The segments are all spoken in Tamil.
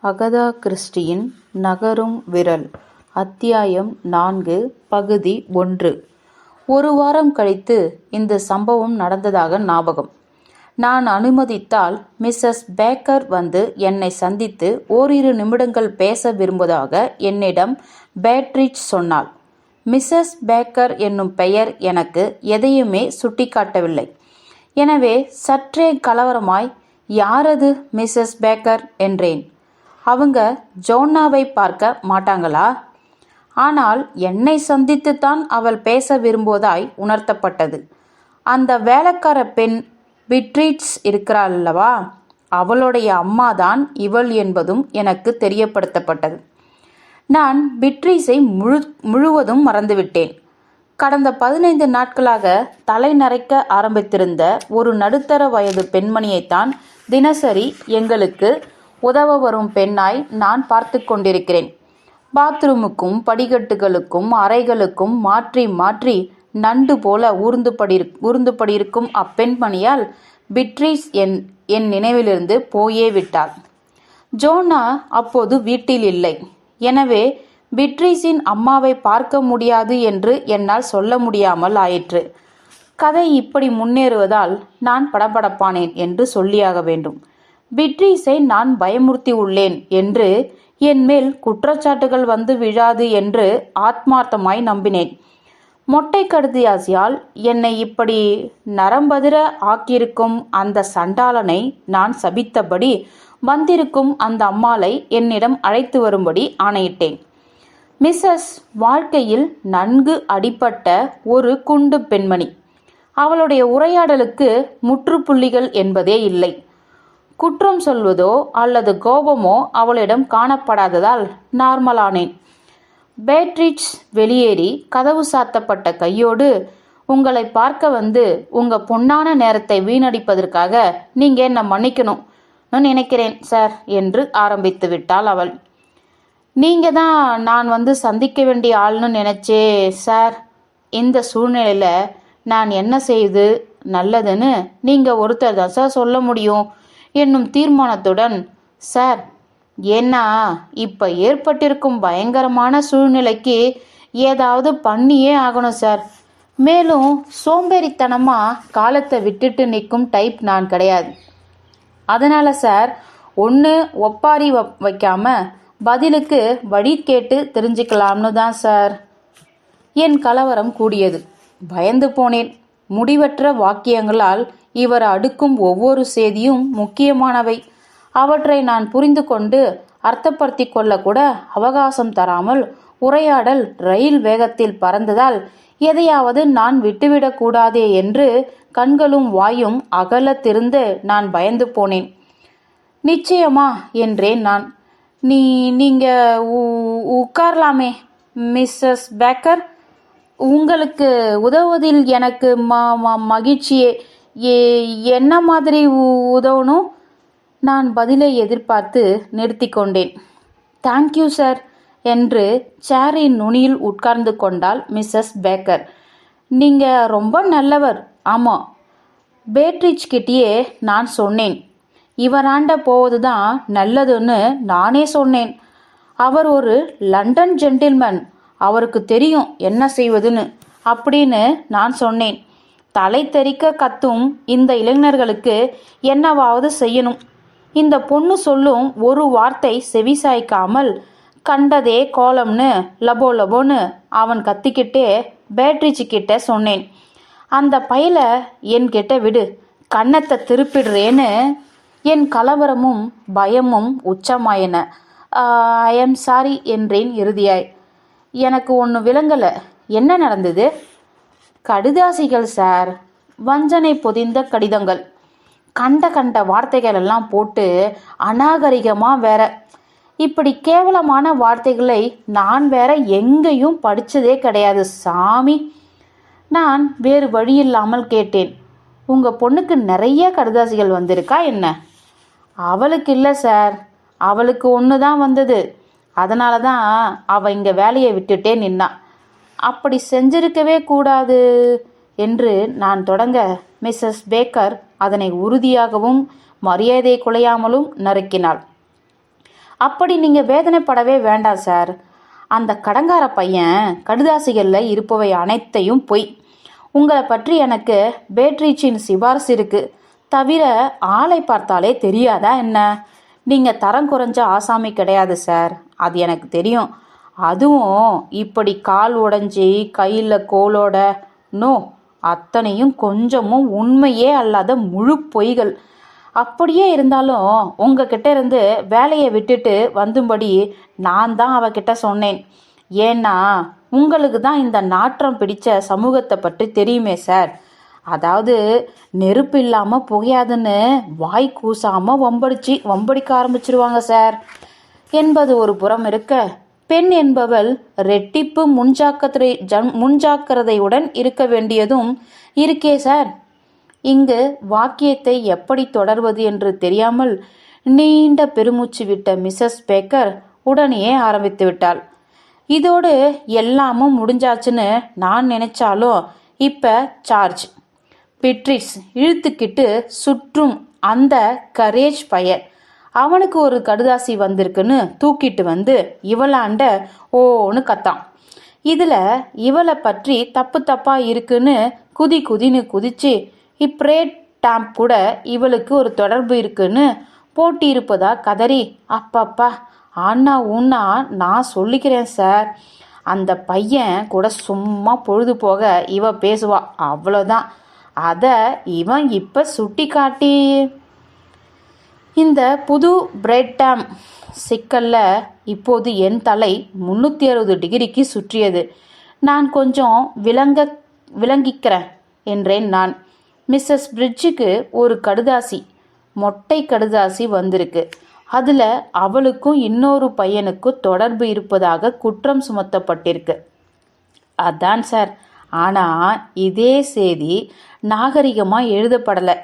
அகதா கிறிஸ்டியின் நகரும் விரல் அத்தியாயம் 4 பகுதி 1. ஒரு வாரம் கழித்து இந்த சம்பவம் நடந்ததாக ஞாபகம். நான் அனுமதித்தால் மிஸ்ஸஸ் பேக்கர் வந்து என்னை சந்தித்து ஓரிரு நிமிடங்கள் பேச விரும்புவதாக என்னிடம் பேட்ரிச் சொன்னாள். மிஸ்ஸஸ் பேக்கர் என்னும் பெயர் எனக்கு எதையுமே சுட்டிக்காட்டவில்லை. எனவே சற்றே கலவரமாய், யாரது மிஸ்ஸஸ் பேக்கர் என்றேன். அவங்க ஜோன்னாவை பார்க்க மாட்டாங்களா? ஆனால் என்னை சந்தித்துத்தான் அவள் பேச விரும்புவதாய் உணர்த்தப்பட்டது. அந்த வேலைக்கார பெண் பிட்ரீட்ஸ் இருக்கிறாளல்லவா, அவளுடைய அம்மாதான் இவள் என்பதும் எனக்கு தெரியப்படுத்தப்பட்டது. நான் பிட்ரீஸை முழுவதும் மறந்துவிட்டேன். கடந்த 15 நாட்களாக தலை நரைக்க ஆரம்பித்திருந்த ஒரு நடுத்தர வயது பெண்மணியைத்தான் தினசரி எங்களுக்கு உதவ வரும் பெண்ணாய் நான் பார்த்து கொண்டிருக்கிறேன். பாத்ரூமுக்கும் படிக்கட்டுகளுக்கும் அறைகளுக்கும் மாற்றி மாற்றி நண்டு போல ஊர்ந்து படியிருக்கும் அப்பெண்மணியால் பிட்ரீஸ் என் நினைவிலிருந்து போயே விட்டாள். ஜோனா அப்போது வீட்டில் இல்லை. எனவே பிட்ரீஸின் அம்மாவை பார்க்க முடியாது என்று என்னால் சொல்ல முடியாமல் ஆயிற்று. கதை இப்படி முன்னேறுவதால் நான் படபடப்பானேன் என்று சொல்லியாக வேண்டும். பிட்ரீஸை நான் பயமுறுத்தி உள்ளேன் என்று, என் மேல் குற்றச்சாட்டுகள் வந்து விழாது என்று ஆத்மார்த்தமாய் நம்பினேன். மொட்டை கடுதியாசியால் என்னை இப்படி நரம்பதிர ஆக்கியிருக்கும் அந்த சண்டாளனை நான் சபித்தபடி வந்திருக்கும் அந்த அம்மாளை என்னிடம் அழைத்து வரும்படி ஆணையிட்டேன். மிஸ்ஸஸ் வாழ்க்கையில் நன்கு அடிப்பட்ட ஒரு குண்டு பெண்மணி. அவளுடைய உரையாடலுக்கு முற்றுப்புள்ளிகள் என்பதே இல்லை. குற்றம் சொல்வதோ அல்லது கோபமோ அவளிடம் காணப்படாததால் நார்மலானேன். பேட்ரிச் வெளியேறி கதவு சாத்தப்பட்ட கையோடு, உங்களை பார்க்க வந்து உங்க பொன்னான நேரத்தை வீணடிப்பதற்காக நீங்க என்ன மன்னிக்கணும் நினைக்கிறேன் சார் என்று ஆரம்பித்து விட்டாள் அவள். நீங்க தான் நான் வந்து சந்திக்க வேண்டிய ஆள்னு நினைச்சே சார். இந்த சூழ்நிலையில நான் என்ன செய்து நல்லதுன்னு நீங்க ஒருத்தர் தான் சார் சொல்ல முடியும் என்னும் தீர்மானத்துடன், சார், ஏன்னா இப்போ ஏற்பட்டிருக்கும் பயங்கரமான சூழ்நிலைக்கு ஏதாவது பண்ணியே ஆகணும் சார். மேலும் சோம்பேறித்தனமாக காலத்தை விட்டுட்டு நிற்கும் டைப் நான் கிடையாது. அதனால் சார், ஒன்று ஒப்பாரி வைக்காம பதிலுக்கு வழி கேட்டு தெரிஞ்சுக்கலாம்னு தான் சார். என் கலவரம் கூடியது. பயந்து போனேன். முடிவற்ற வாக்கியங்களால் இவர் அடுக்கும் ஒவ்வொரு செய்தியும் முக்கியமானவை. அவற்றை நான் புரிந்து கொண்டு அர்த்தப்படுத்தி கொள்ளக்கூட அவகாசம் தராமல் உரையாடல் ரயில் வேகத்தில் பறந்ததால் எதையாவது நான் விட்டுவிடக்கூடாதே என்று கண்களும் வாயும் அகலத்திருந்து நான் பயந்து போனேன். நிச்சயமா என்றேன் நான். நீங்க உட்காரலாமே மிஸ்ஸஸ் பேக்கர். உங்களுக்கு உதவுவதில் எனக்கு மகிழ்ச்சியே. என்ன மாதிரி உதவணும்? நான் பதிலை எதிர்பார்த்து நிறுத்தி கொண்டேன். தேங்க்யூ சார் என்று சேரின் நுனியில் உட்கார்ந்து கொண்டாள் மிஸ்ஸஸ் பேக்கர். நீங்கள் ரொம்ப நல்லவர். ஆமாம், பேட்ரிச் கிட்டேயே நான் சொன்னேன். இவராண்ட போவது தான் நல்லதுன்னு நானே சொன்னேன். அவர் ஒரு லண்டன் ஜென்டில்மேன், அவருக்கு தெரியும் என்ன செய்வதுன்னு அப்படின்னு நான் சொன்னேன். தலை தெறிக்க கத்தும் இந்த இளைஞர்களுக்கு என்னவாவது செய்யணும். இந்த பொண்ணு சொல்லும் ஒரு வார்த்தை செவிசாய்க்காமல் கண்டதே கோலம்னு லபோ லபோன்னு அவன் கத்திக்கிட்டே பேட்ரிச்சு கிட்ட சொன்னேன். அந்த பையில என்கிட்ட விடு, கன்னத்தை திருப்பிடுறேன்னு. என் கலவரமும் பயமும் உச்சமாயின. ஐ எம் சாரி என்றேன் இறுதியாய். எனக்கு ஒன்று விளங்கலை. என்ன நடந்தது? கடிதாசிகள் சார், வஞ்சனை பொதிந்த கடிதங்கள். கண்ட வார்த்தைகள் எல்லாம் போட்டு அநாகரிகமாக வேற. இப்படி கேவலமான வார்த்தைகளை நான் வேற எங்கேயும் படித்ததே கிடையாது சாமி. நான் வேறு வழியில்லாமல் கேட்டேன். உங்கள் பொண்ணுக்கு நிறைய கடிதாசிகள் வந்திருக்கா என்ன? அவளுக்கு இல்லை சார், அவளுக்கு ஒன்று தான் வந்தது. அதனால தான் அவள் இங்கே வேலையை விட்டுட்டே நின்னா. அப்படி செஞ்சிருக்கவே கூடாது என்று நான் தொடங்க, மிஸ்ஸஸ் பேக்கர் அதனை உறுதியாகவும் மரியாதை குலையாமலும் நறுக்கினாள். அப்படி நீங்கள் வேதனைப்படவே வேண்டாம் சார். அந்த கடங்கார பையன் கடுதாசிகளில் இருப்பவை அனைத்தையும் பொய். உங்களை பற்றி எனக்கு பேட்ரிச்சின் சிபாரிசு இருக்கு. தவிர ஆளை பார்த்தாலே தெரியாதா என்ன? நீங்கள் தரம் குறைஞ்ச ஆசாமி கிடையாது சார், அது எனக்கு தெரியும். அதுவும் இப்படி கால் உடஞ்சி கையில் கோலோட நோ, அத்தனையும் கொஞ்சமும் உண்மையே அல்லாத முழு பொய்கள். அப்படியே இருந்தாலும் உங்ககிட்ட இருந்து வேலையை விட்டுட்டு வந்தும்படி நான் தான் அவகிட்ட சொன்னேன். ஏன்னா உங்களுக்கு தான் இந்த நாற்றம் பிடிச்ச சமூகத்தை பற்றி தெரியுமே சார். அதாவது நெருப்பு இல்லாமல் புகையாதுன்னு வாய் கூசாமல் வம்படிக்க ஆரம்பிச்சிருவாங்க சார் என்பது ஒரு புறம் இருக்க, பெண் என்பவள் ரெட்டிப்பு முன்ஜாக்கிரதையுடன் இருக்க வேண்டியதும் இருக்கே சார். இங்கு வாக்கியத்தை எப்படி தொடர்வது என்று தெரியாமல் நீண்ட பெருமூச்சு விட்ட மிஸ்ஸஸ் பேக்கர் உடனே ஆரம்பித்து விட்டாள். இதோடு எல்லாமும் முடிஞ்சாச்சுன்னு நான் நினைச்சாலும் இப்போ சார்ஜ் பிட்ரிஸ் இழுத்துக்கிட்டு சுற்றும் அந்த கரேஜ் பையன் அவனுக்கு ஒரு கடுதாசி வந்திருக்குன்னு தூக்கிட்டு வந்து இவளாண்ட ஓன்னு கத்தான். இதில் இவளை பற்றி தப்பா இருக்குன்னு குதின்னு குதிச்சு இப்ரேட் டாம்ப் கூட இவளுக்கு ஒரு தொடர்பு இருக்குன்னு போட்டி இருப்பதா கதறி, அப்பப்பா ஆனா ஊன்னா நான் சொல்லிக்கிறேன் சார், அந்த பையன் கூட சும்மா பொழுது போக இவ பேசுவா, அவ்வளோதான். அதை இவன் இப்போ சுட்டி காட்டி இந்த புது பிரெட் டாம் சிக்கலில் இப்போது என் தலை 360 டிகிரிக்கு சுற்றியது. நான் கொஞ்சம் விளங்கிக்கிறேன் என்றேன் நான். மிஸ்ஸஸ் பிரிட்ஜுக்கு ஒரு கடுதாசி, மொட்டை கடுதாசி வந்திருக்கு. அதில் அவளுக்கும் இன்னொரு பையனுக்கும் தொடர்பு இருப்பதாக குற்றம் சுமத்தப்பட்டிருக்கு. அதான் சார். ஆனால் இதே செய்தி நாகரிகமாக எழுதப்படலை.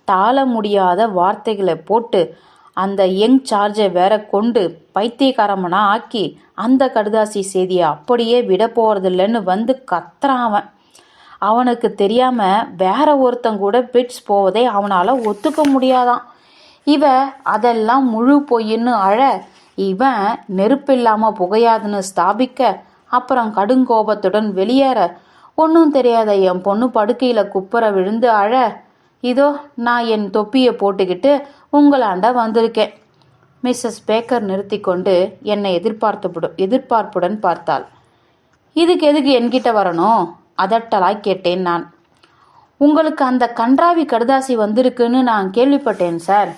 தாள முடியாத வார்த்தைகளை போட்டு அந்த யங் சார்ஜை வேற கொண்டு பைத்தியக்காரமனா ஆக்கி அந்த கடுதாசி செய்தியை அப்படியே விட போகிறதில்லன்னு வந்து கத்துறான். அவனுக்கு தெரியாமல் வேற ஒருத்தன் கூட பிட்ஸ் போவதை அவனால் ஒத்துக்க முடியாதான். இவ அதெல்லாம் முழு பொய்ன்னு அழ, இவன் நெருப்பில்லாமல் புகையாதுன்னு ஸ்தாபிக்க, அப்புறம் கடுங்கோபத்துடன் வெளியேற, ஒன்றும் தெரியாத என் பொண்ணு படுக்கையில் குப்புற விழுந்து அழ, இதோ நான் என் தொப்பியை போட்டுக்கிட்டு உங்களாண்ட வந்திருக்கேன். மிஸ்ஸஸ் பேக்கர் நிறுத்தி கொண்டு என்னை எதிர்பார்ப்புடன் பார்த்தாள். இதுக்கு எதுக்கு என்கிட்ட வரணும்? அதட்டலாய் கேட்டேன் நான். உங்களுக்கு அந்த கன்றாவி கடுதாசி வந்திருக்குன்னு நான் கேள்விப்பட்டேன் சார்.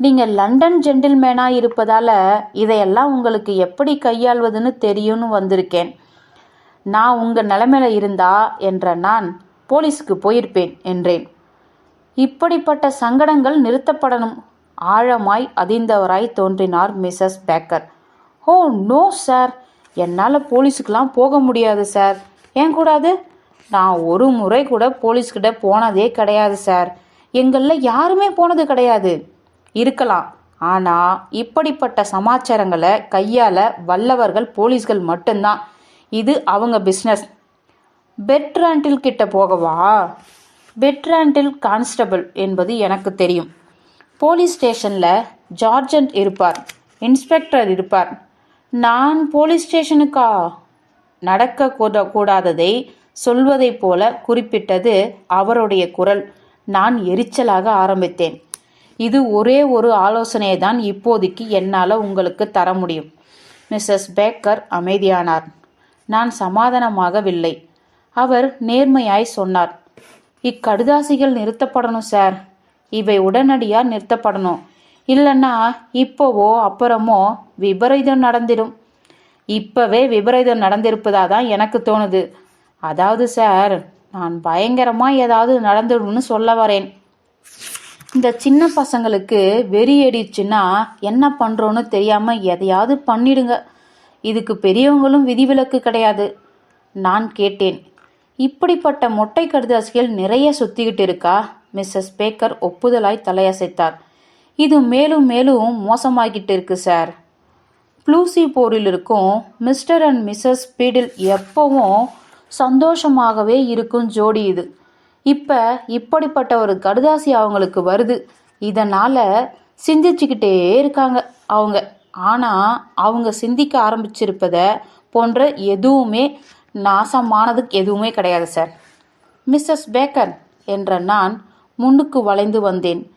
நீங்கள் லண்டன் ஜென்டில்மேனாக இருப்பதால் இதையெல்லாம் உங்களுக்கு எப்படி கையாள்வதுன்னு தெரியும்னு வந்திருக்கேன். நான் உங்கள் நிலைமையில இருந்தா என்ற நான் போலீஸுக்கு போயிருப்பேன் என்றேன். இப்படிப்பட்ட சங்கடங்கள் நிறுத்தப்படணும். ஆழமாய் அதிர்ந்தவராய் தோன்றினார் Mrs Baker. Oh no sir, என்னால் போலீஸுக்கெலாம் போக முடியாது சார். ஏன் கூடாது? நான் ஒரு முறை கூட போலீஸ்கிட்ட போனதே கிடையாது சார். எங்களில் யாருமே போனது கிடையாது. இருக்கலாம், ஆனால் இப்படிப்பட்ட சமாச்சாரங்களை கையாள வல்லவர்கள் போலீஸ்கள் மட்டும்தான். இது அவங்க பிஸ்னஸ். பெட்ராண்டில் கிட்ட போகவா? பெட்ராண்டில் கான்ஸ்டபிள் என்பது எனக்கு தெரியும். போலீஸ் ஸ்டேஷனில் ஜார்ஜன்ட் இருப்பார், இன்ஸ்பெக்டர் இருப்பார். நான் போலீஸ் ஸ்டேஷனுக்கா? நடக்க கூடாததை சொல்வதை போல குறிப்பிட்டது அவருடைய குரல். நான் எரிச்சலாக ஆரம்பித்தேன். இது ஒரே ஒரு ஆலோசனையை தான் இப்போதைக்கு என்னால் உங்களுக்கு தர முடியும். மிஸ்ஸஸ் பேக்கர் அமைதியானார். நான் சமாதானமாகவில்லை. அவர் நேர்மையாய் சொன்னார், இக்கடுதாசிகள் நிறுத்தப்படணும் சார். இவை உடனடியாக நிறுத்தப்படணும். இல்லைன்னா இப்போவோ அப்புறமோ விபரீதம் நடந்திடும். இப்போவே விபரீதம் நடந்திருப்பதாக தான் எனக்கு தோணுது. அதாவது சார், நான் பயங்கரமாக ஏதாவது நடந்துடும்னு சொல்ல வரேன். இந்த சின்ன பசங்களுக்கு வெறி ஏடிச்சுன்னா என்ன பண்ணுறோன்னு தெரியாமல் எதையாவது பண்ணிடுங்க. இதுக்கு பெரியவங்களும் விதிவிலக்கு கிடையாது. நான் கேட்டேன், இப்படிப்பட்ட மொட்டை கடுதாசிகள் நிறைய சுத்திக்கிட்டு இருக்கா? மிஸ்ஸஸ் பேக்கர் ஒப்புதலாய் தலையசைத்தார். இது மேலும் மேலும் மோசமாகிட்டு இருக்கு சார். ப்ளூசி போரில் இருக்கும் மிஸ்டர் அண்ட் மிஸ்ஸஸ் பீடில் எப்பவும் சந்தோஷமாகவே இருக்கும் ஜோடி இது. இப்போ இப்படிப்பட்ட ஒரு கடுதாசி அவங்களுக்கு வருது. இதனால் சிந்திச்சுக்கிட்டே இருக்காங்க அவங்க. ஆனால் அவங்க சிந்திக்க ஆரம்பிச்சிருப்பத போன்ற எதுவுமே நாசமானது எதுவுமே கிடையாது சார். மிஸ்ஸஸ் பேக்கர் என்ற நான் முன்னுக்கு வளைந்து வந்தேன்.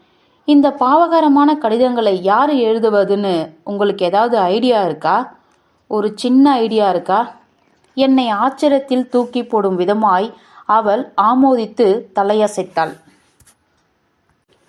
இந்த பாவகரமான கடிதங்களை யார் எழுதுவதுன்னு உங்களுக்கு ஏதாவது ஐடியா இருக்கா? ஒரு சின்ன ஐடியா இருக்கா? என்னை ஆச்சரியத்தில் தூக்கி போடும் விதமாய் அவள் ஆமோதித்து தலையசைத்தாள்.